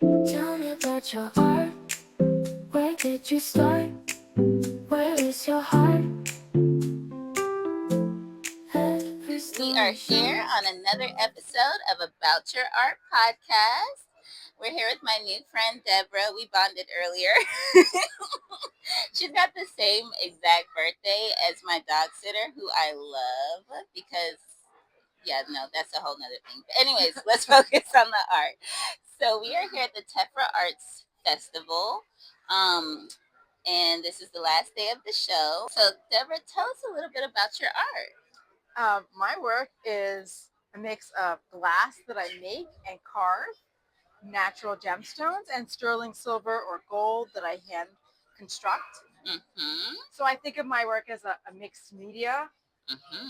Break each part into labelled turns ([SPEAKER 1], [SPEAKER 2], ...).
[SPEAKER 1] Tell me about your art. Where did you start? Where is your heart? Every
[SPEAKER 2] We are
[SPEAKER 1] story
[SPEAKER 2] here
[SPEAKER 1] shows.
[SPEAKER 2] on another episode of About Your Art podcast. We're here with my new friend Debra. We bonded earlier. She's got the same exact birthday as my dog sitter, who I love because, yeah, no, that's a whole nother thing. But anyways, let's focus on the art. So we are here at the Tephra Arts Festival. Um, and this is the last day of the show. So, Deborah, tell us a little bit about your art.
[SPEAKER 3] My work is a mix of glass that I make and carve, natural gemstones, and sterling silver or gold that I hand construct.
[SPEAKER 2] Mm-hmm.
[SPEAKER 3] So I think of my work as a mixed media
[SPEAKER 2] Mm-hmm.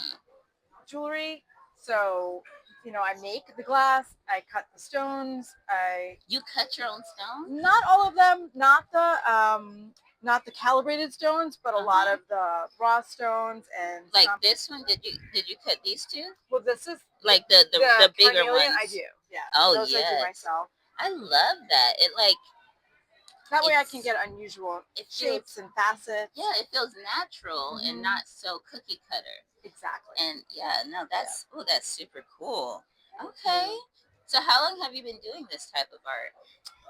[SPEAKER 3] jewelry. So, I make the glass, I cut the stones, I
[SPEAKER 2] You cut your own stone?
[SPEAKER 3] not all of them, not the calibrated stones, but a lot
[SPEAKER 2] Uh-huh.
[SPEAKER 3] of the raw stones and
[SPEAKER 2] Like
[SPEAKER 3] some.
[SPEAKER 2] this one, did you cut these two?
[SPEAKER 3] Well, this is
[SPEAKER 2] Like the
[SPEAKER 3] the
[SPEAKER 2] the bigger
[SPEAKER 3] carnelian.
[SPEAKER 2] ones?
[SPEAKER 3] I do, yeah.
[SPEAKER 2] Oh
[SPEAKER 3] Those I do
[SPEAKER 2] yes,
[SPEAKER 3] myself.
[SPEAKER 2] I love that.
[SPEAKER 3] That way I can
[SPEAKER 2] It's
[SPEAKER 3] get unusual
[SPEAKER 2] it
[SPEAKER 3] shapes
[SPEAKER 2] feels
[SPEAKER 3] and facets.
[SPEAKER 2] yeah, it feels natural and
[SPEAKER 3] Hmm.
[SPEAKER 2] not so cookie cutter.
[SPEAKER 3] Exactly.
[SPEAKER 2] And yeah, no,
[SPEAKER 3] Yeah.
[SPEAKER 2] that's super cool. Okay, so how long have you been doing this type of art?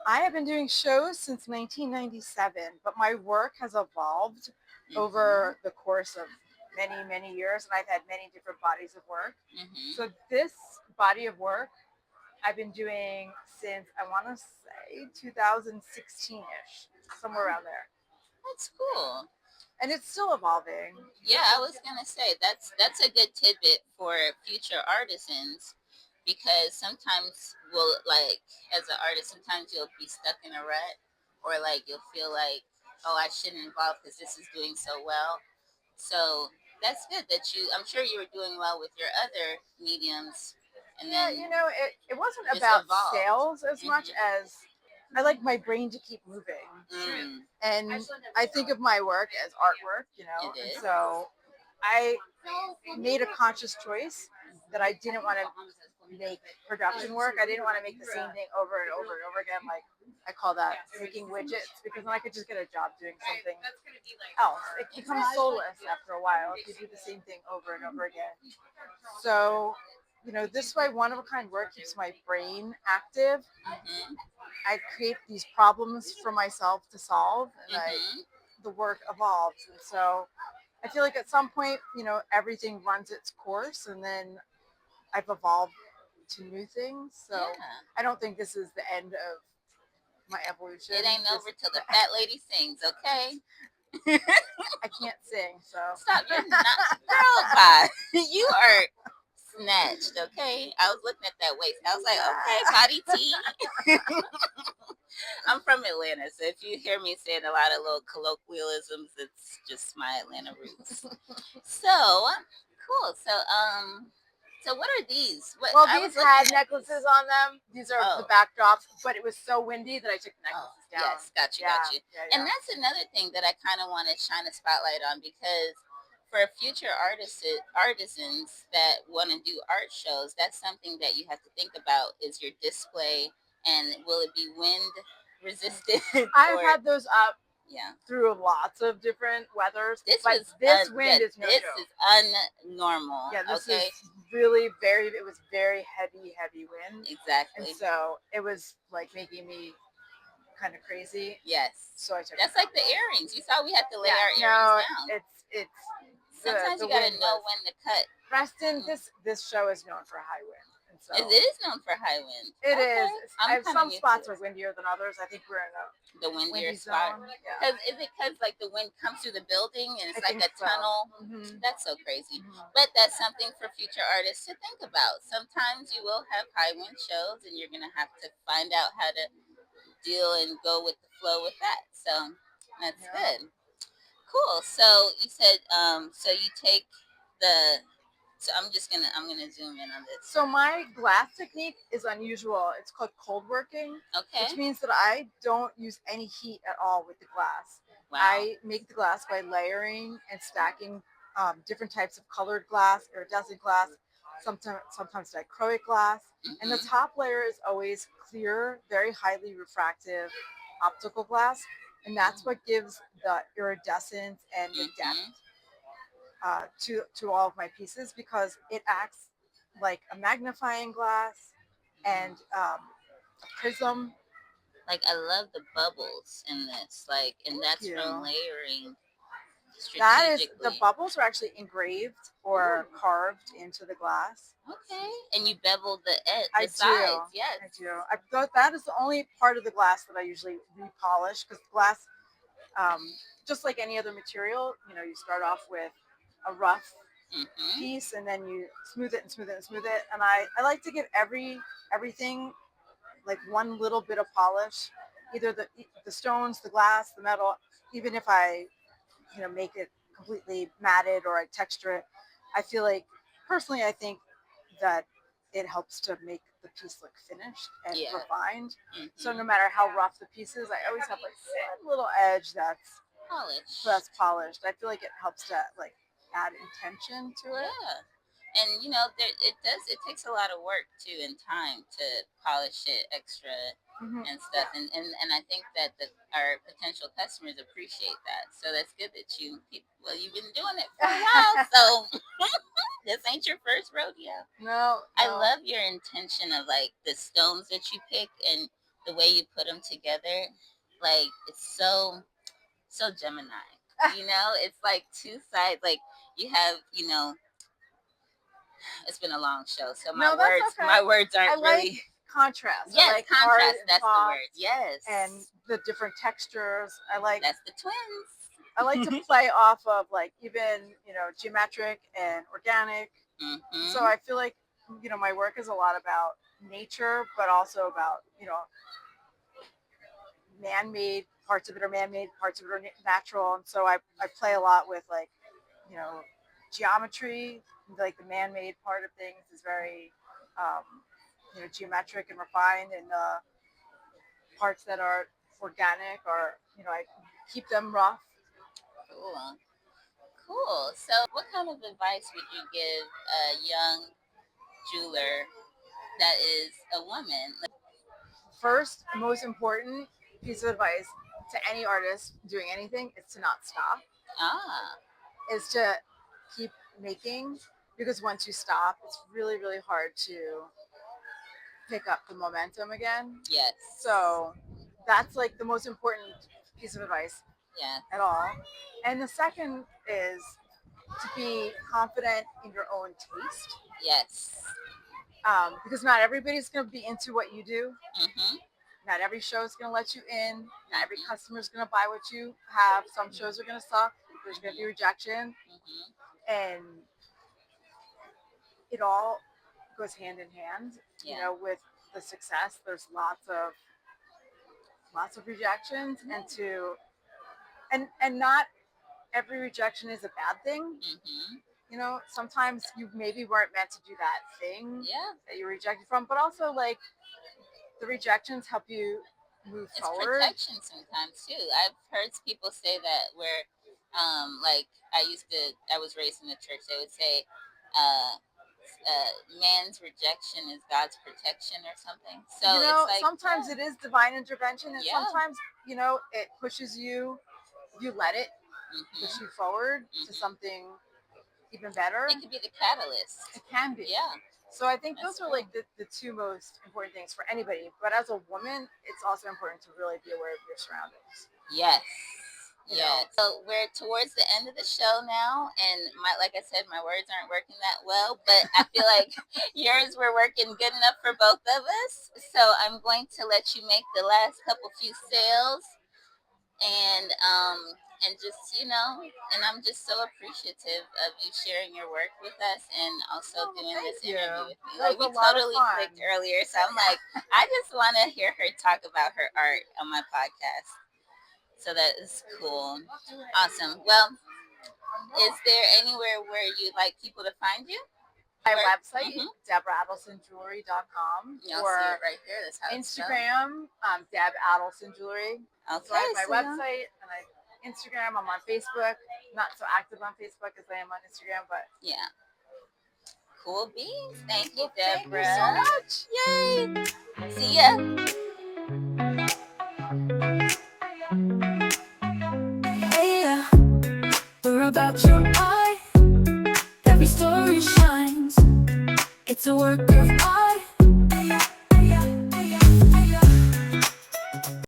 [SPEAKER 3] I have been doing shows since 1997, but my work has evolved
[SPEAKER 2] Mm-hmm.
[SPEAKER 3] over the course of many, many years, and I've had many different bodies of work.
[SPEAKER 2] Mm-hmm.
[SPEAKER 3] So this body of work I've been doing since I want to say 2016-ish, somewhere around there,
[SPEAKER 2] That's cool.
[SPEAKER 3] and it's still evolving.
[SPEAKER 2] Yeah, I was gonna say that's a good tidbit for future artisans because sometimes we'll like as an artist sometimes you'll be stuck in a rut or like you'll feel like oh I shouldn't evolve because this is doing so well. So that's good that you I'm sure you were doing well with your other mediums and
[SPEAKER 3] Yeah,
[SPEAKER 2] then
[SPEAKER 3] it wasn't
[SPEAKER 2] just
[SPEAKER 3] about
[SPEAKER 2] evolved.
[SPEAKER 3] sales as much
[SPEAKER 2] Mm-hmm.
[SPEAKER 3] as I like my brain to keep moving.
[SPEAKER 2] Mm,
[SPEAKER 3] And I think of my work as artwork,
[SPEAKER 2] it
[SPEAKER 3] and
[SPEAKER 2] is.
[SPEAKER 3] so I made a conscious choice that I didn't want to make production work. I didn't want to make the same thing over and over and over again. Like I call that making widgets because then I could just get a job doing something else. It becomes soulless after a while if you do the same thing over and over again. So, this way one of a kind work keeps my brain active.
[SPEAKER 2] Mm-hmm.
[SPEAKER 3] I create these problems for myself to solve, and
[SPEAKER 2] Mm-hmm.
[SPEAKER 3] the work evolves. And so I feel like at some point, everything runs its course, and then I've evolved to new things. So
[SPEAKER 2] Yeah.
[SPEAKER 3] I don't think this is the end of my evolution.
[SPEAKER 2] It ain't
[SPEAKER 3] This,
[SPEAKER 2] over till the fat lady sings, okay?
[SPEAKER 3] I can't sing, so
[SPEAKER 2] Stop. You're not. Girl, bye. You are snatched, okay? I was looking at that waist. I was like, okay, body T. I'm from Atlanta, so if you hear me saying a lot of little colloquialisms, it's just my Atlanta roots. So, cool. So what are these? What
[SPEAKER 3] well,
[SPEAKER 2] I
[SPEAKER 3] these
[SPEAKER 2] was looking
[SPEAKER 3] had
[SPEAKER 2] at
[SPEAKER 3] necklaces on them. These are the
[SPEAKER 2] Oh,
[SPEAKER 3] backdrops, but it was so windy that I took the
[SPEAKER 2] oh,
[SPEAKER 3] necklaces down.
[SPEAKER 2] yes, got you,
[SPEAKER 3] Yeah,
[SPEAKER 2] got you.
[SPEAKER 3] yeah,
[SPEAKER 2] And
[SPEAKER 3] yeah.
[SPEAKER 2] that's another thing that I kind of want to shine a spotlight on because for future artisans that want to do art shows, that's something that you have to think about is your display and will it be wind resistant
[SPEAKER 3] I've
[SPEAKER 2] or
[SPEAKER 3] had those up
[SPEAKER 2] yeah.
[SPEAKER 3] through lots of different weathers,
[SPEAKER 2] This
[SPEAKER 3] but
[SPEAKER 2] was
[SPEAKER 3] this
[SPEAKER 2] yeah,
[SPEAKER 3] wind is no
[SPEAKER 2] this
[SPEAKER 3] joke.
[SPEAKER 2] is unnormal.
[SPEAKER 3] Yeah, this is
[SPEAKER 2] Okay,
[SPEAKER 3] really very. It was very heavy, heavy wind, and
[SPEAKER 2] exactly.
[SPEAKER 3] so it was like making me kind of crazy.
[SPEAKER 2] Yes,
[SPEAKER 3] So I took it
[SPEAKER 2] that's
[SPEAKER 3] down.
[SPEAKER 2] like the earrings. You saw we had to lay
[SPEAKER 3] Yeah,
[SPEAKER 2] our earrings
[SPEAKER 3] no,
[SPEAKER 2] down.
[SPEAKER 3] it's
[SPEAKER 2] Sometimes
[SPEAKER 3] the
[SPEAKER 2] you got
[SPEAKER 3] wind
[SPEAKER 2] to know
[SPEAKER 3] was
[SPEAKER 2] when to cut.
[SPEAKER 3] Reston. This show is known for high wind, and so
[SPEAKER 2] It is known for high wind.
[SPEAKER 3] it is.
[SPEAKER 2] Okay, I'm kind of
[SPEAKER 3] Some
[SPEAKER 2] new
[SPEAKER 3] spots
[SPEAKER 2] to
[SPEAKER 3] are windier than others. I think we're in a
[SPEAKER 2] the windier
[SPEAKER 3] windy
[SPEAKER 2] spot.
[SPEAKER 3] zone. Yeah,
[SPEAKER 2] Cause is it because like the wind comes through the building and
[SPEAKER 3] I
[SPEAKER 2] it's like
[SPEAKER 3] think
[SPEAKER 2] a
[SPEAKER 3] so.
[SPEAKER 2] tunnel?
[SPEAKER 3] Hmm.
[SPEAKER 2] That's so crazy.
[SPEAKER 3] Hmm.
[SPEAKER 2] But that's something for future artists to think about. Sometimes you will have high wind shows and you're gonna have to find out how to deal and go with the flow with that. So that's
[SPEAKER 3] Yeah.
[SPEAKER 2] good. Cool. So you said so you take the so I'm gonna zoom in on this.
[SPEAKER 3] So my glass technique is unusual. It's called cold working,
[SPEAKER 2] Okay.
[SPEAKER 3] which means that I don't use any heat at all with the glass.
[SPEAKER 2] Wow.
[SPEAKER 3] I make the glass by layering and stacking different types of colored glass, iridescent glass, sometimes dichroic glass, and the top layer is always clear, very highly refractive optical glass, and that's what gives the iridescence and the depth to all of my pieces because it acts like a magnifying glass and a prism.
[SPEAKER 2] Like I love the bubbles in this, like, and
[SPEAKER 3] Thank
[SPEAKER 2] that's
[SPEAKER 3] you.
[SPEAKER 2] from layering
[SPEAKER 3] That is, the
[SPEAKER 2] strategically.
[SPEAKER 3] bubbles are actually engraved or carved into the glass.
[SPEAKER 2] Okay, and you bevel the
[SPEAKER 3] I
[SPEAKER 2] sides.
[SPEAKER 3] do.
[SPEAKER 2] Yes,
[SPEAKER 3] I do. That is the only part of the glass that I usually repolish because glass, just like any other material, you start off with a rough piece and then you smooth it and smooth it and smooth it. And I like to give everything like one little bit of polish, either the stones, the glass, the metal. Even if I make it completely matted or I texture it, I feel like personally I think that it helps to make the piece look finished and
[SPEAKER 2] Yeah.
[SPEAKER 3] refined. So no matter how rough the piece is, I always have like one little edge that's polished. I feel like it helps to like add intention to it.
[SPEAKER 2] Yeah. And it takes a lot of work too and time to polish it extra and stuff. And I think that our potential customers appreciate that. So that's good that you've been doing it for a while. So this ain't your first rodeo.
[SPEAKER 3] No.
[SPEAKER 2] I love your intention of like the stones that you pick and the way you put them together. Like it's so Gemini. It's like two sides. Like you have, it's been a long show, so
[SPEAKER 3] No, that's okay.
[SPEAKER 2] my words aren't
[SPEAKER 3] I like
[SPEAKER 2] really
[SPEAKER 3] contrast.
[SPEAKER 2] yes,
[SPEAKER 3] I like
[SPEAKER 2] contrast.
[SPEAKER 3] hard
[SPEAKER 2] That's the
[SPEAKER 3] soft
[SPEAKER 2] word. Yes,
[SPEAKER 3] and the different textures.
[SPEAKER 2] that's the twins.
[SPEAKER 3] I like to play off of like even geometric and organic. So I feel like my work is a lot about nature, but also about man-made parts of it are man-made, parts of it are natural, and so I play a lot with like geometry. Like the man-made part of things is very geometric and refined, and the parts that are organic are I keep them rough.
[SPEAKER 2] Cool. Cool. So, what kind of advice would you give a young jeweler that is a woman?
[SPEAKER 3] First, most important piece of advice to any artist doing anything is to not stop.
[SPEAKER 2] Ah.
[SPEAKER 3] Is to keep making, because once you stop, it's really, really hard to pick up the momentum again.
[SPEAKER 2] Yes.
[SPEAKER 3] So that's like the most important piece of advice at all. And the second is to be confident in your own taste.
[SPEAKER 2] Yes.
[SPEAKER 3] Because not everybody's going to be into what you do.
[SPEAKER 2] Mm-hmm.
[SPEAKER 3] Not every show is going to let you in. Not every customer is going to buy what you have. Some shows are going to suck. There's going to be rejection. And it all goes hand in hand. With the success, there's lots of rejections, and not every rejection is a bad thing. Sometimes you maybe weren't meant to do that thing that you were rejected from, but also like the rejections help you move forward.
[SPEAKER 2] It's protection sometimes too. I've heard people say that where, like I was raised in the church. They would say, man's rejection is God's protection or something. So it's like
[SPEAKER 3] sometimes it is divine intervention, and sometimes it pushes you. You let it push you forward to something even better.
[SPEAKER 2] It could be the catalyst.
[SPEAKER 3] It can be.
[SPEAKER 2] Yeah.
[SPEAKER 3] So I think those are like the two most important things for anybody. But as a woman, it's also important to really be aware of your surroundings.
[SPEAKER 2] Yes. Yeah. So we're towards the end of the show now, and like I said, my words aren't working that well, but I feel like yours were working good enough for both of us. So I'm going to let you make the last few sales, and just and I'm just so appreciative of you sharing your work with us and also doing this interview with me. Like we totally clicked earlier, so I'm like, I just want to hear her talk about her art on my podcast. So that is cool. Awesome. Well, is there anywhere where you'd like people to find you?
[SPEAKER 3] My website, DebraAdelsonJewelry.com.
[SPEAKER 2] You'll see it right here. That's how
[SPEAKER 3] Instagram, Deb Adelson Jewelry.
[SPEAKER 2] Okay.
[SPEAKER 3] So I have my website and Instagram. I'm on Facebook. Not so active on Facebook as I am on Instagram, but
[SPEAKER 2] yeah. Cool beans. Thank you,
[SPEAKER 3] Thank
[SPEAKER 2] Debra.
[SPEAKER 3] you so much.
[SPEAKER 2] Yay. See ya.
[SPEAKER 1] Hey, we're about your eye. Every story shines. It's a work